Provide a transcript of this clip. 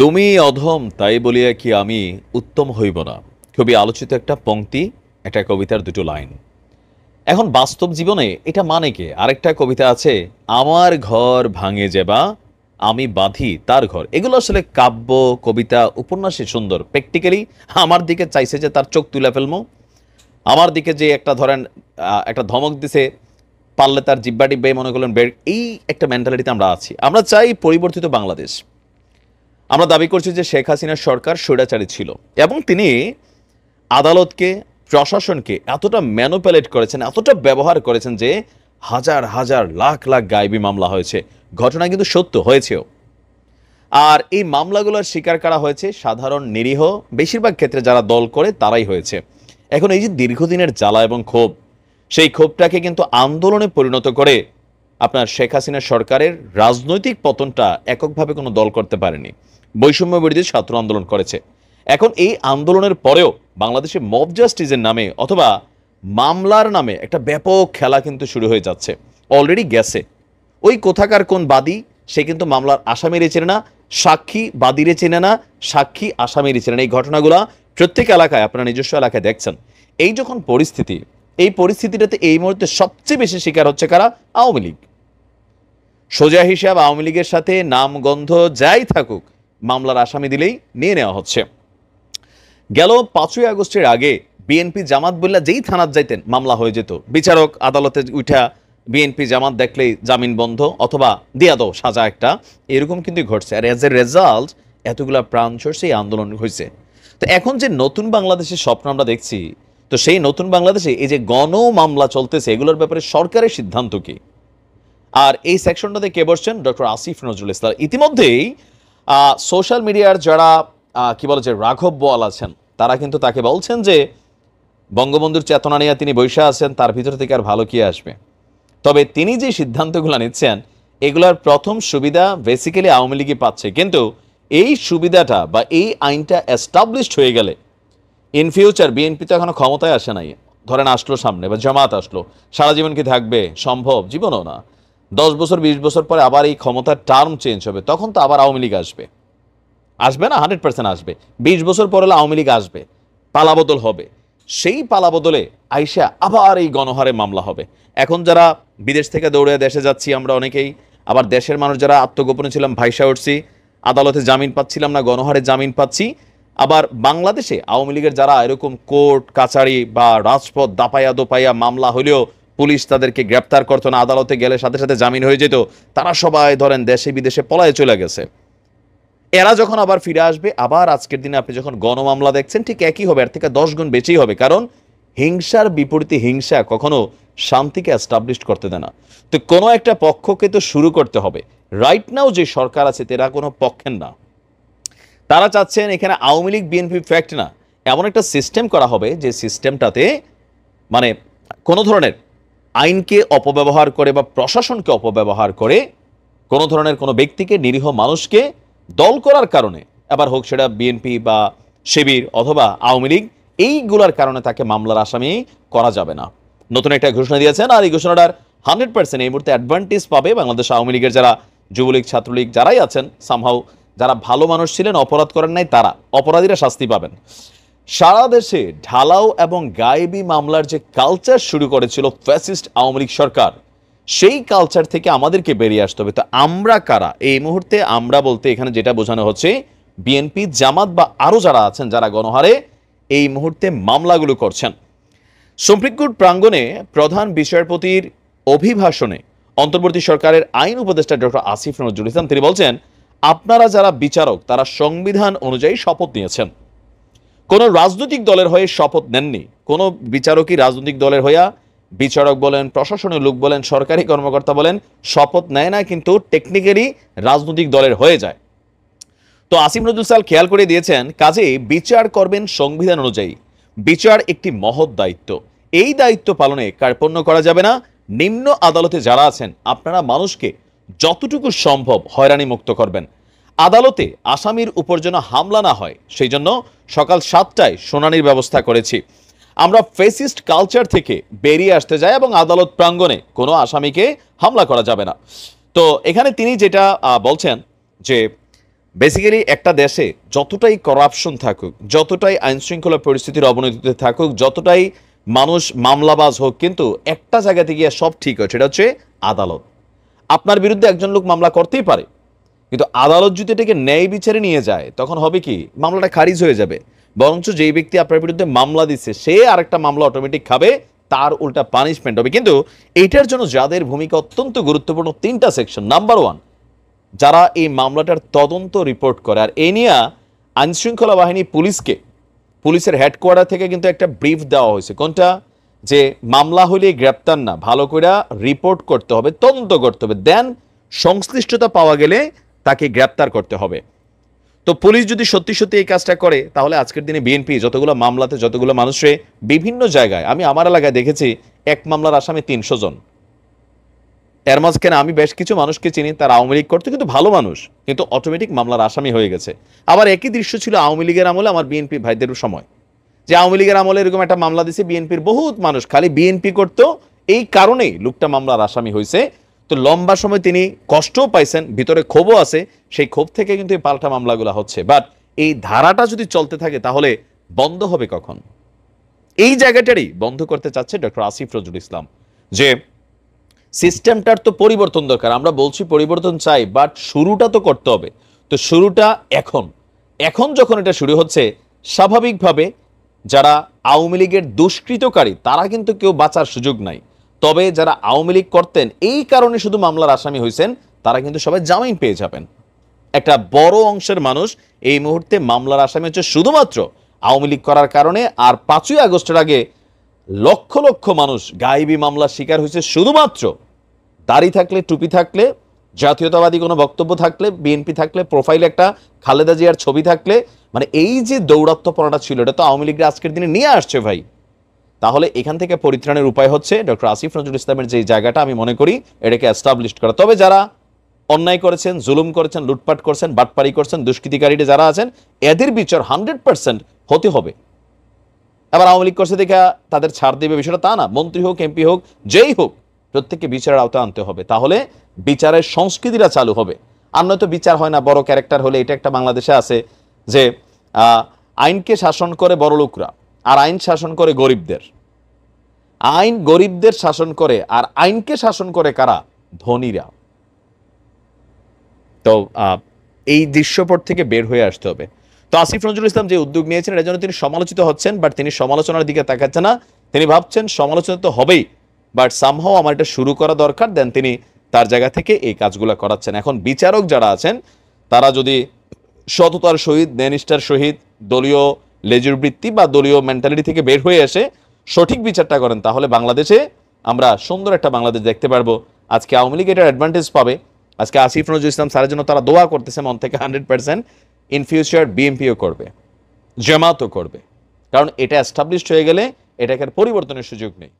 তুমি অধম তাই বলিয়া কি আমি উত্তম হইব না। খুবই আলোচিত একটা পংক্তি, একটা কবিতার দুটো লাইন। এখন বাস্তব জীবনে এটা মানে কি? আরেকটা কবিতা আছে, আমার ঘর ভাঙে যেবা আমি বাঁধি তার ঘর। এগুলো আসলে কাব্য, কবিতা, উপন্যাসে সুন্দর। প্র্যাকটিক্যালি আমার দিকে চাইছে যে তার চোখ তুলে ফেলবো, আমার দিকে যে একটা ধরেন একটা ধমক দিছে, পারলে তার জিব্বা টিব্বাই মনে করলেন বের। এই একটা মেন্টালিটিতে আমরা আছি। আমরা চাই পরিবর্তিত বাংলাদেশ। আমরা দাবি করছি যে শেখ হাসিনার সরকার স্বৈরাচারী ছিল এবং তিনি আদালতকে, প্রশাসনকে এতটা ম্যানুপুলেট করেছেন, এতটা ব্যবহার করেছেন যে হাজার হাজার লাখ লাখ গায়েবী মামলা হয়েছে। ঘটনা কিন্তু সত্য হয়েছেও। আর এই মামলাগুলোর শিকার করা হয়েছে সাধারণ নিরীহ, বেশিরভাগ ক্ষেত্রে যারা দল করে তারাই হয়েছে। এখন এই যে দীর্ঘদিনের জ্বালা এবং ক্ষোভ, সেই ক্ষোভটাকে কিন্তু আন্দোলনে পরিণত করে আপনার শেখ হাসিনা সরকারের রাজনৈতিক পতনটা এককভাবে কোনো দল করতে পারেনি। বৈষম্য বিরোধী ছাত্র আন্দোলন করেছে। এখন এই আন্দোলনের পরেও বাংলাদেশে মব জাস্টিসের নামে অথবা মামলার নামে একটা ব্যাপক খেলা কিন্তু শুরু হয়ে যাচ্ছে, অলরেডি গেছে। ওই কোথাকার কোন বাদী, সে কিন্তু মামলার আসামিরে চেনে না, সাক্ষী বাদীরে চেনে না, সাক্ষী আসামিরে চেনে না। এই ঘটনাগুলা প্রত্যেক এলাকায়, আপনার নিজস্ব এলাকায় দেখছেন। এই যখন পরিস্থিতি, এই পরিস্থিতিটাতে এই মুহূর্তে সবচেয়ে বেশি শিকার হচ্ছে কারা? আওয়ামী লীগ। সোজা হিসাব, আওয়ামী লীগের সাথে নামগন্ধ যাই থাকুক, মামলার আসামি দিলেই নিয়ে নেওয়া হচ্ছে। গেল 5ই আগস্টের আগে বিএনপি জামাত বললে যেই থানাত যাইতেন মামলা হয়ে যেত। বিচারক আদালতে উঠা বিএনপি জামাত দেখলেই জামিন বন্ধ অথবা দিয়া দাও সাজা একটা, এরকম কিন্তু ঘটছে। আর এজ এ রেজাল্ট এতগুলা প্রাণ সরষে এই আন্দোলন হয়েছে। তো এখন যে নতুন বাংলাদেশের স্বপ্ন আমরা দেখছি, তো সেই নতুন বাংলাদেশে এই যে গণ মামলা চলতেছে, এগুলোর ব্যাপারে সরকারের সিদ্ধান্ত কি? আর এই সেকশনটাতে কে বসছেন? ডক্টর আসিফ নজরুল ইসলাম। ইতিমধ্যেই সোশ্যাল মিডিয়ার যারা কি বলে যে রাঘব বোয়াল আছেন, তারা কিন্তু তাকে বলছেন যে বঙ্গবন্ধুর চেতনা নিয়ে তিনি বৈশা আছেন, তার ভিতর থেকে আর ভালো কি আসবে। তবে তিনি যে সিদ্ধান্তগুলো নিচ্ছেন, এগুলোর প্রথম সুবিধা বেসিক্যালি আওয়ামী লীগই পাচ্ছে। কিন্তু এই সুবিধাটা বা এই আইনটা এস্টাবলিশড হয়ে গেলে ইন ফিউচার, বিএনপি তো এখনো ক্ষমতায় আসে নাই, ধরেন আসলো সামনে বা জামাত আসলো, সারা জীবন কি থাকবে? সম্ভব জীবনও না। 10 বছর 20 বছর পরে আবার এই ক্ষমতার টার্ম চেঞ্জ হবে, তখন তো আবার আওয়ামী লীগ আসবে। আসবে না? 100% আসবে। 20 বছর পরে আওয়ামী লীগ আসবে, পালাবদল হবে। সেই পালাবদলে আইসা আবার এই গণহারে মামলা হবে। এখন যারা বিদেশ থেকে দৌড়ে দেশে যাচ্ছি আমরা অনেকেই, আবার দেশের মানুষ যারা আত্মগোপনে ছিলাম ভাইসা উঠছি, আদালতে জামিন পাচ্ছিলাম না, গণহারে জামিন পাচ্ছি। আবার বাংলাদেশে আওয়ামী লীগের যারা এরকম কোর্ট কাছারি বা রাজপথ দাপাইয়া দোপাইয়া মামলা হলেও পুলিশ তাদেরকে গ্রেপ্তার করতো না, আদালতে গেলে সাথে সাথে জামিন হয়ে যেত, তারা সবাই ধরেন দেশে বিদেশে পলায়ে চলে গেছে। এরা যখন আবার ফিরে আসবে, আবার আজকের দিনে আপনি যখন গণমামলা দেখছেন, ঠিক একই হবে, এর থেকে 10 গুণ বেশিই হবে। কারণ হিংসার বিপরীতে হিংসা কখনো শান্তিকে এস্টাবলিশ করতে দেয় না। তো কোনো একটা পক্ষকে তো শুরু করতে হবে। রাইট নাও যে সরকার আছে, তারা কোনো পক্ষের না। তারা চাচ্ছেন এখানে আওয়ামী লীগ বিএনপি ফ্যাক্ট না, এমন একটা সিস্টেম করা হবে যে সিস্টেমটাতে মানে কোনো ধরনের আইনকে অপব্যবহার করে বা প্রশাসনকে অপব্যবহার করে কোনো ধরনের কোনো ব্যক্তিকে, নিরীহ মানুষকে দল করার কারণে, আবার হোক সেটা বিএনপি বা শিবির অথবা আওয়ামী লীগ, এইগুলার কারণে তাকে মামলার আসামি করা যাবে না। নতুন একটা ঘোষণা দিয়েছেন। আর এই ঘোষণাটার 100% এই মুহূর্তে অ্যাডভান্টেজ পাবে বাংলাদেশ আওয়ামী লীগের যারা যুবলীগ ছাত্রলীগ যারাই আছেন, সামহাউ যারা ভালো মানুষ ছিলেন, অপরাধ করেন নাই, তারা অপরাধীরা শাস্তি পাবেন। সারা দেশে ঢালাও এবং গায়েবী মামলার যে কালচার শুরু করেছিল ফ্যাসিস্ট আওয়ামী লীগ সরকার, সেই কালচার থেকে আমাদেরকে বেরিয়ে আসতে হবে। তো আমরা কারা এই মুহূর্তে? আমরা বলতে এখানে যেটা বোঝানো হচ্ছে, বিএনপি জামাত বা আরো যারা আছেন যারা গণহারে এই মুহূর্তে মামলাগুলো করছেন। সুপ্রিম কোর্ট প্রাঙ্গণে প্রধান বিচারপতির অভিভাষণে অন্তর্বর্তী সরকারের আইন উপদেষ্টা ডক্টর আসিফ নজরুল ইসলাম তিনি বলছেন, আপনারা যারা বিচারক তারা সংবিধান অনুযায়ী শপথ নিয়েছেন। কোন রাজনৈতিক দলের হয়ে শপথ নেননি। কোন বিচারকই রাজনৈতিক দলের হইয়া, বিচারক বলেন, প্রশাসনের লোক বলেন, সরকারি কর্মকর্তা বলেন, শপথ নেয় না, কিন্তু টেকনিক্যালি রাজনৈতিক দলের হয়ে যায়। তো আসিফ নজরুল ইসলাম খেয়াল করে দিয়েছেন, কাজেই বিচার করবেন সংবিধান অনুযায়ী। বিচার একটি মহৎ দায়িত্ব, এই দায়িত্ব পালনে কার্পণ্য করা যাবে না। নিম্ন আদালতে যারা আছেন, আপনারা মানুষকে যতটুকু সম্ভব হয়রানি মুক্ত করবেন। আদালতে আসামির উপর যেন হামলা না হয়, সেই জন্য সকাল 7টায় শুনানির ব্যবস্থা করেছি। আমরা ফেসিস্ট কালচার থেকে বেরিয়ে আসতে যাই এবং আদালত প্রাঙ্গণে কোনো আসামিকে হামলা করা যাবে না। তো এখানে তিনি যেটা বলছেন যে বেসিক্যালি একটা দেশে যতটাই করাপশন থাকুক, যতটাই আইনশৃঙ্খলা পরিস্থিতির অবনতিতে থাকুক, যতটাই মানুষ মামলাবাজ হোক, কিন্তু একটা জায়গাতে গিয়ে সব ঠিক হয়, সেটা হচ্ছে আদালত। আপনার বিরুদ্ধে একজন লোক মামলা করতেই পারে, কিন্তু আদালত যদি এটাকে ন্যায় বিচারে নিয়ে যায় তখন হবে কি, মামলাটা খারিজ হয়ে যাবে। বরঞ্চ যেই ব্যক্তি আপনার বিরুদ্ধে মামলা দিচ্ছে সে আরেকটা মামলা অটোমেটিক খাবে, তার উল্টা পানিশমেন্ট হবে। কিন্তু এইটার জন্য যাদের ভূমিকা অত্যন্ত গুরুত্বপূর্ণ, তিনটা সেকশন। নাম্বার ওয়ান, যারা এই মামলাটার তদন্ত রিপোর্ট করে। আর এ নিয়ে আইনশৃঙ্খলা বাহিনী পুলিশের হেডকোয়ার্টার থেকে কিন্তু একটা ব্রিফ দেওয়া হয়েছে। কোনটা? যে মামলা হলে গ্রেপ্তার না, ভালো করে রিপোর্ট করতে হবে, তদন্ত করতে হবে, দেন সংশ্লিষ্টতা পাওয়া গেলে তাকে গ্রেপ্তার করতে হবে। তো পুলিশ যদি সত্যি সত্যি এই কাজটা করে, তাহলে আজকের দিনে বিএনপি যতগুলো মামলাতে যতগুলো মানুষে বিভিন্ন জায়গায়, আমি আমার এলাকায় দেখেছি এক মামলার আসামি 300 জন। এর মাঝখানে আমি বেশ কিছু মানুষকে চিনি, তারা আওয়ামী লীগ করতো, কিন্তু ভালো মানুষ, কিন্তু অটোমেটিক মামলার আসামি হয়ে গেছে। আবার একই দৃশ্য ছিল আওয়ামী লীগের আমলে, আমার বিএনপি ভাইদের সময়, যে আওয়ামী লীগের আমলে এরকম একটা মামলা দিছে, বিএনপির বহুত মানুষ খালি বিএনপি করতো, এই কারণেই লোকটা মামলার আসামি হয়েছে। তো লম্বা সময় তিনি কষ্টও পাইছেন, ভিতরে ক্ষোভও আছে, সেই ক্ষোভ থেকে কিন্তু এই পাল্টা মামলাগুলো হচ্ছে। বাট এই ধারাটা যদি চলতে থাকে তাহলে বন্ধ হবে কখন? এই জায়গাটারই বন্ধ করতে চাচ্ছে ডক্টর আসিফ নজরুল ইসলাম, যে সিস্টেমটার তো পরিবর্তন দরকার। আমরা বলছি পরিবর্তন চাই, বাট শুরুটা তো করতে হবে। তো শুরুটা এখন এখন যখন এটা শুরু হচ্ছে, স্বাভাবিকভাবে যারা আওয়ামী লীগের দুষ্কৃতকারী তারা কিন্তু কেউ বাঁচার সুযোগ নাই। তবে যারা আওয়ামী লীগ করতেন এই কারণে শুধু মামলার আসামি হয়েছেন, তারা কিন্তু সবাই জামিন পেয়ে যাবেন। একটা বড় অংশের মানুষ এই মুহূর্তে মামলার আসামি হচ্ছে শুধুমাত্র আওয়ামী লীগ করার কারণে। আর 5ই আগস্টের আগে লক্ষ লক্ষ মানুষ গায়েবী মামলার শিকার হয়েছে শুধুমাত্র দাড়ি থাকলে, টুপি থাকলে, জাতীয়তাবাদী কোনো বক্তব্য থাকলে, বিএনপি থাকলে, প্রোফাইলে একটা খালেদা জিয়ার ছবি থাকলে। মানে এই যে দৌরাত্ম্যপনাটা ছিল, এটা তো আওয়ামী লীগরা আজকের দিনে নিয়ে আসছে ভাই। তাহলে এখান থেকে পরিত্রাণের উপায় হচ্ছে ডক্টর আসিফ নজরুল ইসলামের যে জায়গাটা, আমি মনে করি এটাকে এস্টাবলিশ করা। তবে যারা অন্যায় করেছেন, জুলুম করেছেন, লুটপাট করছেন, বাটপারি করছেন, দুষ্কৃতিকারীরা যারা আছেন, এদের বিচার 100% হতে হবে। আবার আওয়ামী লীগ করছে দেখে তাদের ছাড় দেবে বিষয়টা তা না। মন্ত্রী হোক, এমপি হোক, যেই হোক, প্রত্যেককে বিচারের আওতায় আনতে হবে, তাহলে বিচারের সংস্কৃতিটা চালু হবে। আর নয়তো বিচার হয় না। বড় ক্যারেক্টার হলে, এটা একটা বাংলাদেশে আছে যে আইনকে শাসন করে বড় লোকরা, আর আইন শাসন করে গরিবদের। আইন গরিবদের শাসন করে, আর আইনকে শাসন করে কারা? ধনীরা। তো এই দৃশ্যপট থেকে বের হয়ে আসতে হবে। তো আসিফ নজরুল ইসলাম যে উদ্যোগ নিয়েছেন, এর জন্য তিনি সমালোচিত হচ্ছেন, বাট তিনি সমালোচনার দিকে তাকাচ্ছেন না। তিনি ভাবছেন সমালোচনা তো হবেই, বাট সামহাও আমার এটা শুরু করা দরকার, দেন তিনি তার জায়গা থেকে এই কাজগুলো করাচ্ছেন। এখন বিচারক যারা আছেন তারা যদি সততার সহিত, ন্যায়নিষ্ঠার সহিত, দলীয় লেজুর বৃত্তি বা দলীয় মেন্টালিটি থেকে বের হয়ে এসে সঠিক বিচারটা করেন, তাহলে বাংলাদেশে আমরা সুন্দর একটা বাংলাদেশ দেখতে পারবো। আজকে আওয়ামী লীগ এটার অ্যাডভান্টেজ পাবে। আজকে আসিফ নজরুল ইসলাম স্যারের জন্য তারা দোয়া করতেছে মন থেকে 100%। ইন ফিউচার বিএনপিও করবে, জামাতও করবে, কারণ এটা এস্টাবলিশড হয়ে গেলে এটাকে আর পরিবর্তনের সুযোগ নেই।